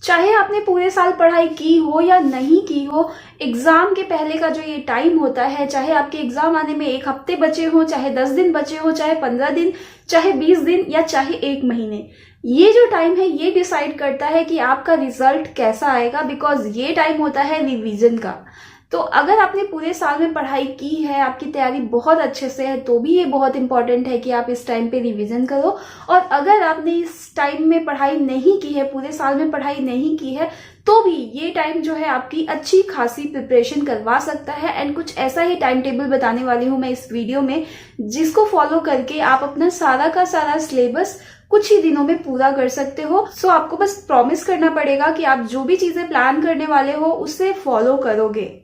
चाहे आपने पूरे साल पढ़ाई की हो या नहीं की हो, एग्जाम के पहले का जो ये टाइम होता है, चाहे आपके एग्जाम आने में 1 हफ्ते बचे हो, चाहे 10 दिन बचे हो, चाहे 15 दिन, चाहे 20 दिन या चाहे 1 महीने, ये जो टाइम है ये डिसाइड करता है कि आपका रिजल्ट कैसा आएगा। बिकॉज ये टाइम होता है रिवीजन का। तो अगर आपने पूरे साल में पढ़ाई की है, आपकी तैयारी बहुत अच्छे से है, तो भी ये बहुत इंपॉर्टेंट है कि आप इस टाइम पे रिवीजन करो। और अगर आपने इस टाइम में पढ़ाई नहीं की है, पूरे साल में पढ़ाई नहीं की है, तो भी ये टाइम जो है आपकी अच्छी खासी प्रिपरेशन करवा सकता है। एंड कुछ ऐसा ही टाइम टेबल बताने वाली हूँ मैं इस वीडियो में, जिसको फॉलो करके आप अपना सारा का सारा सिलेबस कुछ ही दिनों में पूरा कर सकते हो। सो आपको बस प्रॉमिस करना पड़ेगा कि आप जो भी चीजें प्लान करने वाले हो उसे फॉलो करोगे।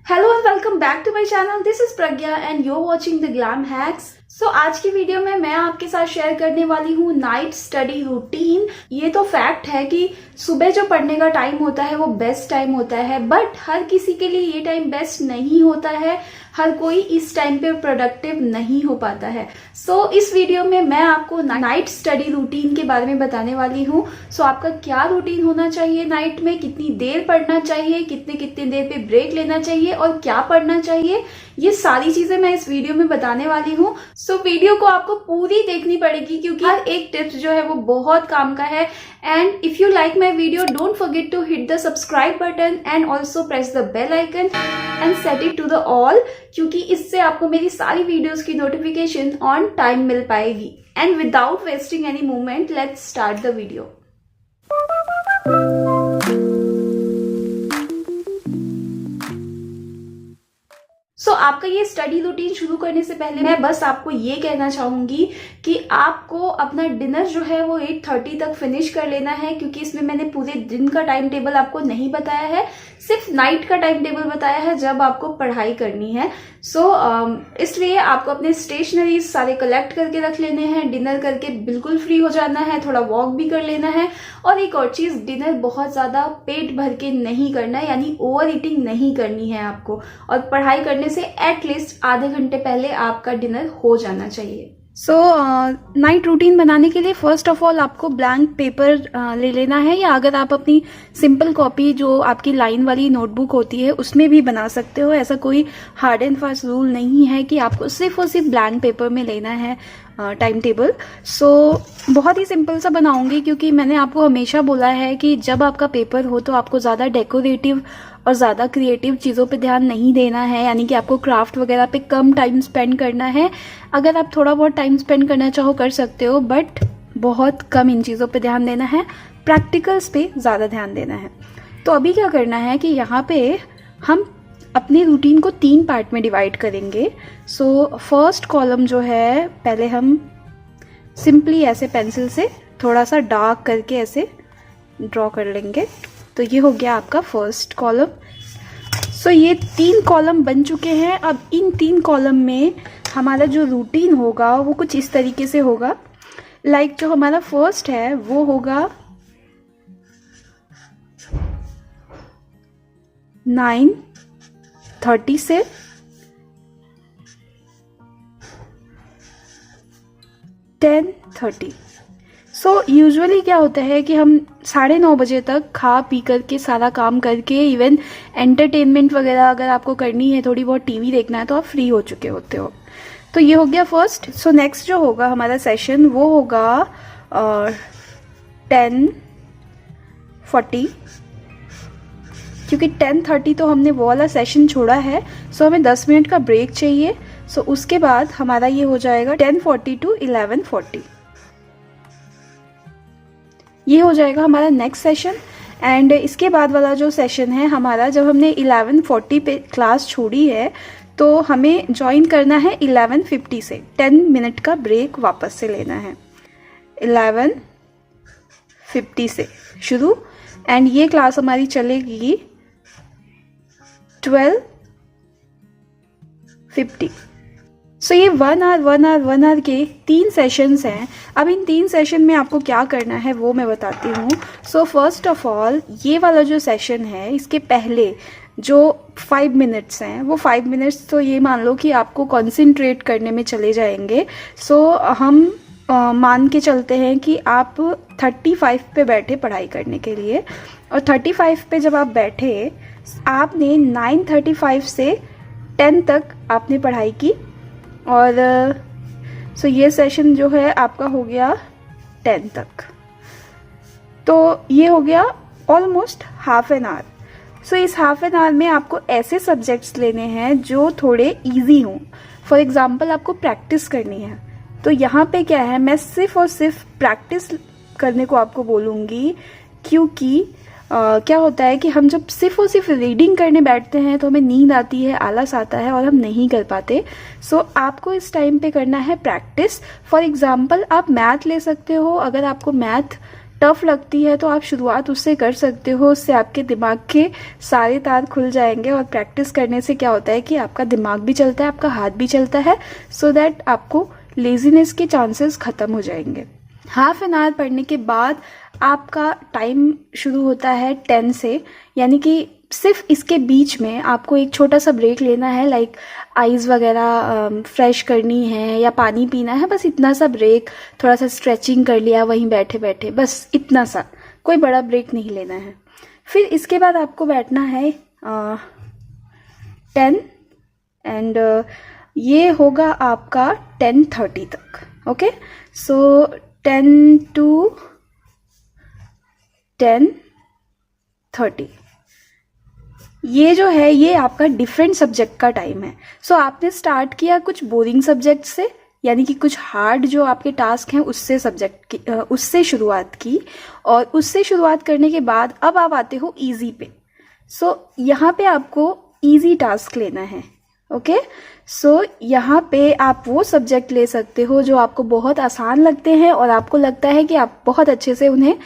Hello and welcome back to my channel, this is Pragya and you are watching the glam hacks. So आज की वीडियो में मैं आपके साथ शेयर करने वाली हूँ नाइट स्टडी रूटीन। ये तो फैक्ट है कि सुबह जो पढ़ने का टाइम होता है वो बेस्ट टाइम होता है, बट हर किसी के लिए ये टाइम बेस्ट नहीं होता है। हर कोई इस टाइम पे प्रोडक्टिव नहीं हो पाता है। सो इस वीडियो में मैं आपको नाइट स्टडी रूटीन के बारे में बताने वाली हूँ। सो आपका क्या रूटीन होना चाहिए नाइट में, कितनी देर पढ़ना चाहिए, कितनी देर पे ब्रेक लेना चाहिए और क्या पढ़ना चाहिए, ये सारी चीजें मैं इस वीडियो में बताने वाली हूँ। सो वीडियो को आपको पूरी देखनी पड़ेगी क्योंकि हर एक टिप्स जो है वो बहुत काम का है। And if you like my video, don't forget to hit the subscribe button and also press the bell icon and set it to the all, क्योंकि इससे आपको मेरी सारी वीडियोस की नोटिफिकेशन ऑन टाइम मिल पाएगी। And without wasting any moment, let's start the video. So आपका ये स्टडी रूटीन शुरू करने से पहले मैं बस आपको ये कहना चाहूंगी कि आपको अपना डिनर जो है वो 8:30 तक फिनिश कर लेना है, क्योंकि इसमें मैंने पूरे दिन का टाइम टेबल आपको नहीं बताया है, सिर्फ नाइट का टाइम टेबल बताया है जब आपको पढ़ाई करनी है। सो इसलिए आपको अपने स्टेशनरीज सारे कलेक्ट करके रख लेने हैं, डिनर करके बिल्कुल फ्री हो जाना है, थोड़ा वॉक भी कर लेना है। और एक और चीज, डिनर बहुत ज्यादा पेट भर के नहीं करना है, यानी ओवर ईटिंग नहीं करनी है आपको। और पढ़ाई करने से एटलीस्ट आधे घंटे पहले आपका डिनर हो जाना चाहिए। सो नाइट रूटीन बनाने के लिए फर्स्ट ऑफ ऑल आपको ब्लैंक पेपर ले लेना है, या अगर आप अपनी सिंपल कॉपी जो आपकी लाइन वाली नोटबुक होती है उसमें भी बना सकते हो। ऐसा कोई हार्ड एंड फास्ट रूल नहीं है कि आपको सिर्फ और सिर्फ ब्लैंक पेपर में लेना है टाइम टेबल। सो बहुत ही सिंपल सा बनाऊंगी, क्योंकि मैंने आपको हमेशा बोला है कि जब आपका पेपर हो तो आपको ज़्यादा डेकोरेटिव और ज़्यादा क्रिएटिव चीज़ों पे ध्यान नहीं देना है, यानी कि आपको क्राफ्ट वगैरह पे कम टाइम स्पेंड करना है। अगर आप थोड़ा बहुत टाइम स्पेंड करना चाहो कर सकते हो, बट बहुत कम इन चीज़ों पे ध्यान देना है, प्रैक्टिकल्स पे ज़्यादा ध्यान देना है। तो अभी क्या करना है कि यहाँ पे हम अपने रूटीन को 3 पार्ट में डिवाइड करेंगे। सो फर्स्ट कॉलम जो है पहले हम सिंपली ऐसे पेंसिल से थोड़ा सा डार्क करके ऐसे ड्रॉ कर लेंगे। तो ये हो गया आपका फर्स्ट कॉलम। सो ये 3 कॉलम बन चुके हैं। अब इन 3 कॉलम में हमारा जो रूटीन होगा वो कुछ इस तरीके से होगा। लाइक जो हमारा फर्स्ट है वो होगा 9:30 से 10:30। सो यूजुअली क्या होता है कि हम 9:30 बजे तक खा पी करके सारा काम करके, इवन एंटरटेनमेंट वगैरह अगर आपको करनी है, थोड़ी बहुत टीवी देखना है, तो आप फ्री हो चुके होते हो। तो ये हो गया फर्स्ट। सो नेक्स्ट जो होगा हमारा सेशन वो होगा 10:40, क्योंकि 10:30 तो हमने वो वाला सेशन छोड़ा है। सो हमें 10 मिनट का ब्रेक चाहिए। सो उसके बाद हमारा ये हो जाएगा 10:40 to 11:40। ये हो जाएगा हमारा नेक्स्ट सेशन। एंड इसके बाद वाला जो सेशन है हमारा, जब हमने 11:40 पे क्लास छोड़ी है तो हमें ज्वाइन करना है 11:50 से। 10 मिनट का ब्रेक वापस से लेना है। 11:50 से शुरू, एंड ये क्लास हमारी चलेगी 12:50। सो ये 1 आवर के 3 सेशंस हैं। अब इन 3 सेशन में आपको क्या करना है वो मैं बताती हूँ। सो फर्स्ट ऑफ ऑल ये वाला जो सेशन है, इसके पहले जो 5 मिनट्स हैं वो 5 मिनट्स तो ये मान लो कि आपको कॉन्सेंट्रेट करने में चले जाएंगे। सो हम मान के चलते हैं कि आप 35 पे बैठे पढ़ाई करने के लिए, और 35 पे जब आप बैठे, आपने 9:35 से 10 तक आपने पढ़ाई की, और सो ये सेशन जो है आपका हो गया 10 तक। तो ये हो गया ऑलमोस्ट हाफ एन आवर। सो इस हाफ एन आवर में आपको ऐसे सब्जेक्ट्स लेने हैं जो थोड़े इजी हों। फॉर एग्जांपल आपको प्रैक्टिस करनी है, तो यहाँ पे क्या है, मैं सिर्फ और सिर्फ प्रैक्टिस करने को आपको बोलूँगी, क्योंकि क्या होता है कि हम जब सिर्फ और सिर्फ रीडिंग करने बैठते हैं तो हमें नींद आती है, आलस आता है और हम नहीं कर पाते। सो आपको इस टाइम पे करना है प्रैक्टिस। फॉर एग्जांपल आप मैथ ले सकते हो, अगर आपको मैथ टफ लगती है तो आप शुरुआत उससे कर सकते हो, उससे आपके दिमाग के सारे तार खुल जाएंगे, और प्रैक्टिस करने से क्या होता है कि आपका दिमाग भी चलता है, आपका हाथ भी चलता है, सो दैट आपको लेजीनेस के चांसेस ख़त्म हो जाएंगे। हाफ एन आवर पढ़ने के बाद आपका टाइम शुरू होता है 10 से, यानी कि सिर्फ इसके बीच में आपको एक छोटा सा ब्रेक लेना है, लाइक आइज़ वगैरह फ्रेश करनी है या पानी पीना है, बस इतना सा ब्रेक, थोड़ा सा स्ट्रेचिंग कर लिया वहीं बैठे बैठे, बस इतना सा, कोई बड़ा ब्रेक नहीं लेना है। फिर इसके बाद आपको बैठना है 10 एंड ये होगा आपका 10:30 तक। ओके, सो 10 to 10:30 ये जो है ये आपका डिफरेंट सब्जेक्ट का टाइम है। सो आपने स्टार्ट किया कुछ बोरिंग सब्जेक्ट से, यानी कि कुछ हार्ड जो आपके टास्क हैं उससे उससे शुरुआत की, और उससे शुरुआत करने के बाद अब आप आते हो इजी पे। सो यहाँ पे आपको इजी टास्क लेना है। ओके, सो यहाँ पे आप वो सब्जेक्ट ले सकते हो जो आपको बहुत आसान लगते हैं और आपको लगता है कि आप बहुत अच्छे से उन्हें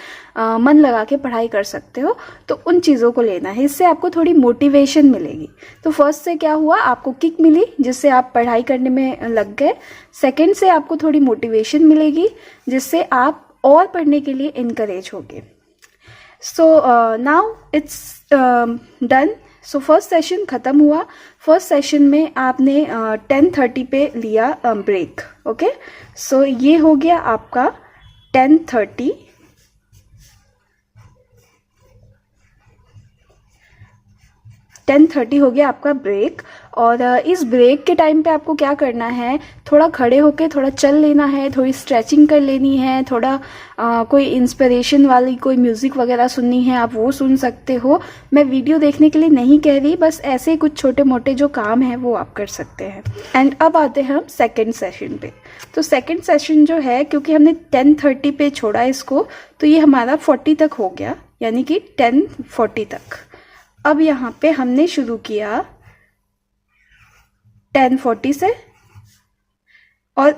मन लगा के पढ़ाई कर सकते हो, तो उन चीज़ों को लेना है, इससे आपको थोड़ी मोटिवेशन मिलेगी। तो फर्स्ट से क्या हुआ, आपको किक मिली जिससे आप पढ़ाई करने में लग गए। सेकंड से आपको थोड़ी मोटिवेशन मिलेगी जिससे आप और पढ़ने के लिए इनकरेज होगे। So now it's done. So first session ख़त्म हुआ। फर्स्ट सेशन में आपने 10:30 पे लिया ब्रेक। ओके, सो ये हो गया आपका 10:30। हो गया आपका ब्रेक, और इस ब्रेक के टाइम पे आपको क्या करना है, थोड़ा खड़े होके थोड़ा चल लेना है, थोड़ी स्ट्रेचिंग कर लेनी है, थोड़ा कोई इंस्पिरेशन वाली कोई म्यूज़िक वगैरह सुननी है आप वो सुन सकते हो। मैं वीडियो देखने के लिए नहीं कह रही, बस ऐसे कुछ छोटे मोटे जो काम है वो आप कर सकते हैं। एंड अब आते हैं हम सेकेंड सेशन पे। तो सेकेंड सेशन जो है, क्योंकि हमने 10:30 पे छोड़ा इसको, तो ये हमारा 40 तक हो गया, यानी कि 10:40 तक। अब यहाँ पे हमने शुरू किया 10:40 से, और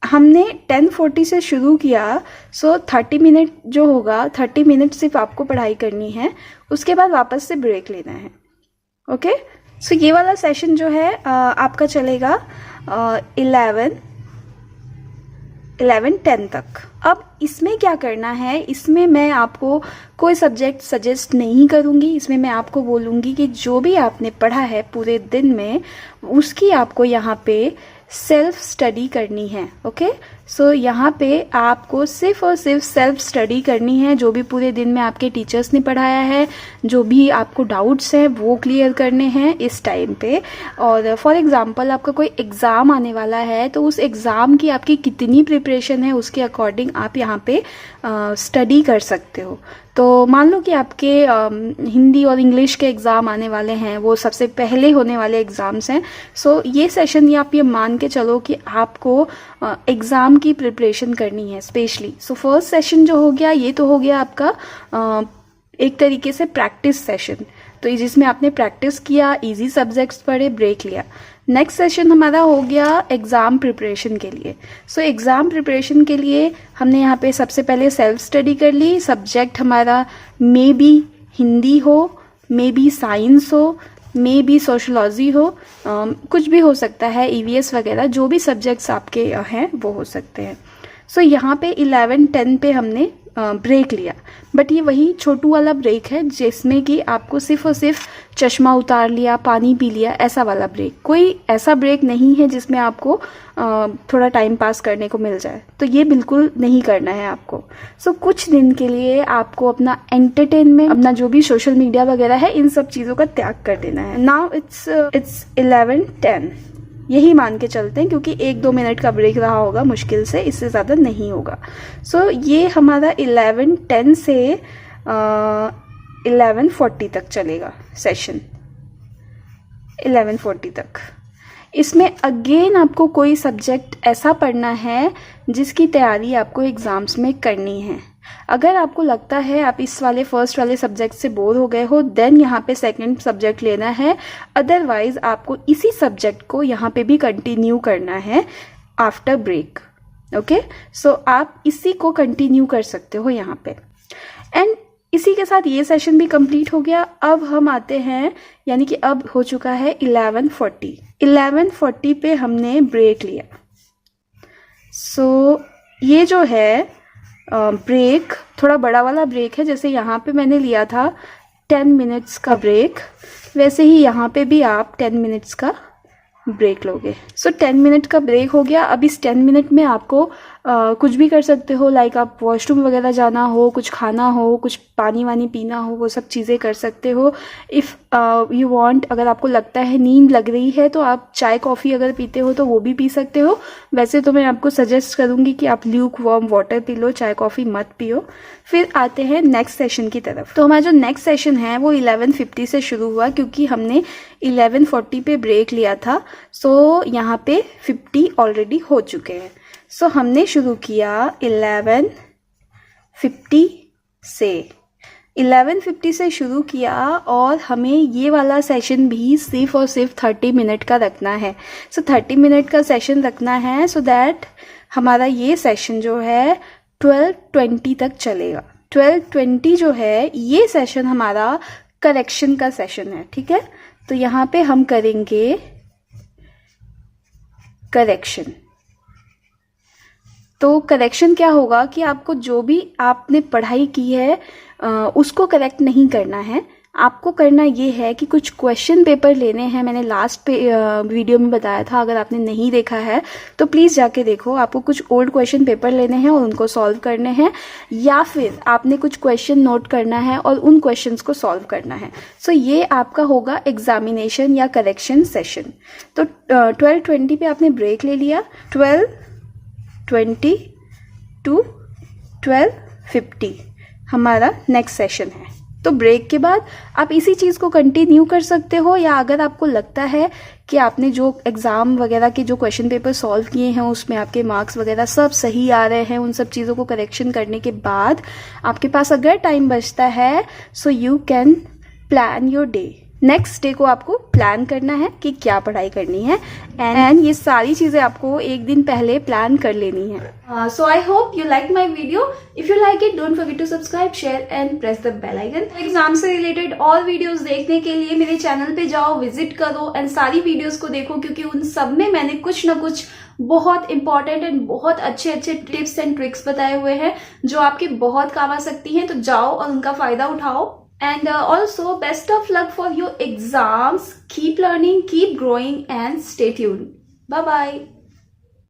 हमने 10:40 से शुरू किया। सो 30 मिनट जो होगा, 30 मिनट सिर्फ आपको पढ़ाई करनी है, उसके बाद वापस से ब्रेक लेना है। ओके, सो ये वाला सेशन जो है आपका चलेगा 11-10 तक। अब इसमें क्या करना है, इसमें मैं आपको कोई सब्जेक्ट सजेस्ट नहीं करूँगी, इसमें मैं आपको बोलूँगी कि जो भी आपने पढ़ा है पूरे दिन में उसकी आपको यहाँ पे सेल्फ स्टडी करनी है। ओके, सो यहाँ पे आपको सिर्फ और सिर्फ सेल्फ स्टडी करनी है, जो भी पूरे दिन में आपके टीचर्स ने पढ़ाया है, जो भी आपको डाउट्स हैं वो क्लियर करने हैं इस टाइम पे। और फॉर एग्जांपल आपका कोई एग्ज़ाम आने वाला है, तो उस एग्ज़ाम की आपकी कितनी प्रिपरेशन है उसके अकॉर्डिंग आप यहाँ पे स्टडी कर सकते हो। तो मान लो कि आपके हिंदी और इंग्लिश के एग्ज़ाम आने वाले हैं, वो सबसे पहले होने वाले एग्ज़ाम्स हैं। सो ये सेशन ये आप ये मान के चलो कि आपको एग्ज़ाम की प्रिपरेशन करनी है स्पेशली। सो फर्स्ट सेशन जो हो गया, ये तो हो गया आपका एक तरीके से प्रैक्टिस सेशन, तो जिसमें आपने प्रैक्टिस किया, इजी सब्जेक्ट्स पढ़े, ब्रेक लिया। नेक्स्ट सेशन हमारा हो गया एग्ज़ाम प्रिपरेशन के लिए। सो एग्ज़ाम प्रिपरेशन के लिए हमने यहाँ पे सबसे पहले सेल्फ स्टडी कर ली। सब्जेक्ट हमारा मे बी हिंदी हो, मे बी साइंस हो, मे बी सोशलॉजी हो, कुछ भी हो सकता है, EVS वगैरह, जो भी सब्जेक्ट्स आपके हैं वो हो सकते हैं। सो यहाँ पे 11-10 पे हमने ब्रेक लिया, बट ये वही छोटू वाला ब्रेक है जिसमें कि आपको सिर्फ और सिर्फ चश्मा उतार लिया, पानी पी लिया, ऐसा वाला ब्रेक। कोई ऐसा ब्रेक नहीं है जिसमें आपको थोड़ा टाइम पास करने को मिल जाए, तो ये बिल्कुल नहीं करना है आपको। सो कुछ दिन के लिए आपको अपना एंटरटेनमेंट, अपना जो भी सोशल मीडिया वगैरह है, इन सब चीज़ों का त्याग कर देना है। नाउ इट्स 11:10, यही मान के चलते हैं क्योंकि 1-2 मिनट का ब्रेक रहा होगा मुश्किल से, इससे ज़्यादा नहीं होगा। सो ये हमारा 11:10 से 11:40 तक चलेगा सेशन, 11:40 तक। इसमें अगेन आपको कोई सब्जेक्ट ऐसा पढ़ना है जिसकी तैयारी आपको एग्ज़ाम्स में करनी है। अगर आपको लगता है आप इस वाले फर्स्ट वाले सब्जेक्ट से बोर हो गए हो, देन यहाँ पे सेकंड सब्जेक्ट लेना है। अदरवाइज आपको इसी सब्जेक्ट को यहाँ पे भी कंटिन्यू करना है आफ्टर ब्रेक। ओके, सो आप इसी को कंटिन्यू कर सकते हो यहाँ पे। एंड इसी के साथ ये सेशन भी कंप्लीट हो गया। अब हम आते हैं, यानी कि अब हो चुका है 11:40। 11:40 पे हमने ब्रेक लिया। सो ये जो है ब्रेक थोड़ा बड़ा वाला ब्रेक है। जैसे यहाँ पे मैंने लिया था 10 मिनट्स का ब्रेक, वैसे ही यहाँ पे भी आप 10 मिनट्स का ब्रेक लोगे। सो 10 मिनट का ब्रेक हो गया। अब इस 10 मिनट में आपको कुछ भी कर सकते हो, लाइक आप वॉशरूम वगैरह जाना हो, कुछ खाना हो, कुछ पानी वानी पीना हो, वो सब चीज़ें कर सकते हो। इफ़ यू वांट, अगर आपको लगता है नींद लग रही है तो आप चाय कॉफ़ी अगर पीते हो तो वो भी पी सकते हो। वैसे तो मैं आपको सजेस्ट करूँगी कि आप Luke warm water P low, चाय कॉफ़ी मत पियो। फिर आते हैं नेक्स्ट सेशन की तरफ। तो हमारा जो नेक्स्ट सेशन है वो 11:50 से शुरू हुआ, क्योंकि हमने 11:40 पे ब्रेक लिया था। सो यहाँ पे 50 ऑलरेडी हो चुके हैं। सो हमने शुरू किया 11:50 से। 11:50 से शुरू किया और हमें ये वाला सेशन भी सिर्फ और सिर्फ 30 मिनट का रखना है। सो 30 मिनट का सेशन रखना है, सो दैट हमारा ये सेशन जो है 12:20 तक चलेगा। 12:20 जो है ये सेशन हमारा करेक्शन का सेशन है, ठीक है। तो यहाँ पे हम करेंगे करेक्शन। तो करेक्शन क्या होगा कि आपको जो भी आपने पढ़ाई की है उसको करेक्ट नहीं करना है। आपको करना ये है कि कुछ क्वेश्चन पेपर लेने हैं। मैंने लास्ट वीडियो में बताया था, अगर आपने नहीं देखा है तो प्लीज़ जाके देखो। आपको कुछ ओल्ड क्वेश्चन पेपर लेने हैं और उनको सॉल्व करने हैं, या फिर आपने कुछ क्वेश्चन नोट करना है और उन क्वेश्चंस को सॉल्व करना है। सो ये आपका होगा एग्जामिनेशन या करेक्शन सेशन। तो 12:20 पे आपने ब्रेक ले लिया। 12:20 टू 12:50 हमारा नेक्स्ट सेशन है। तो ब्रेक के बाद आप इसी चीज़ को कंटिन्यू कर सकते हो, या अगर आपको लगता है कि आपने जो एग्ज़ाम वगैरह के जो क्वेश्चन पेपर सॉल्व किए हैं उसमें आपके मार्क्स वगैरह सब सही आ रहे हैं, उन सब चीज़ों को करेक्शन करने के बाद आपके पास अगर टाइम बचता है, so you can plan your day. Next day को आपको प्लान करना है कि क्या पढ़ाई करनी है, एंड ये सारी चीज़ें आपको एक दिन पहले प्लान कर लेनी है। So I hope you like my video. If you like it, don't forget to subscribe, share and press the bell icon. Exam से रिलेटेड और वीडियोस देखने के लिए मेरे चैनल पे जाओ, विजिट करो एंड सारी वीडियोस को देखो, क्योंकि उन सब में मैंने कुछ ना कुछ बहुत इंपॉर्टेंट एंड बहुत अच्छे अच्छे टिप्स एंड ट्रिक्स बताए हुए हैं जो आपके बहुत काम आ सकती हैं। तो जाओ और उनका फायदा उठाओ। And also, best of luck for your exams. Keep learning, keep growing, and stay tuned. Bye-bye.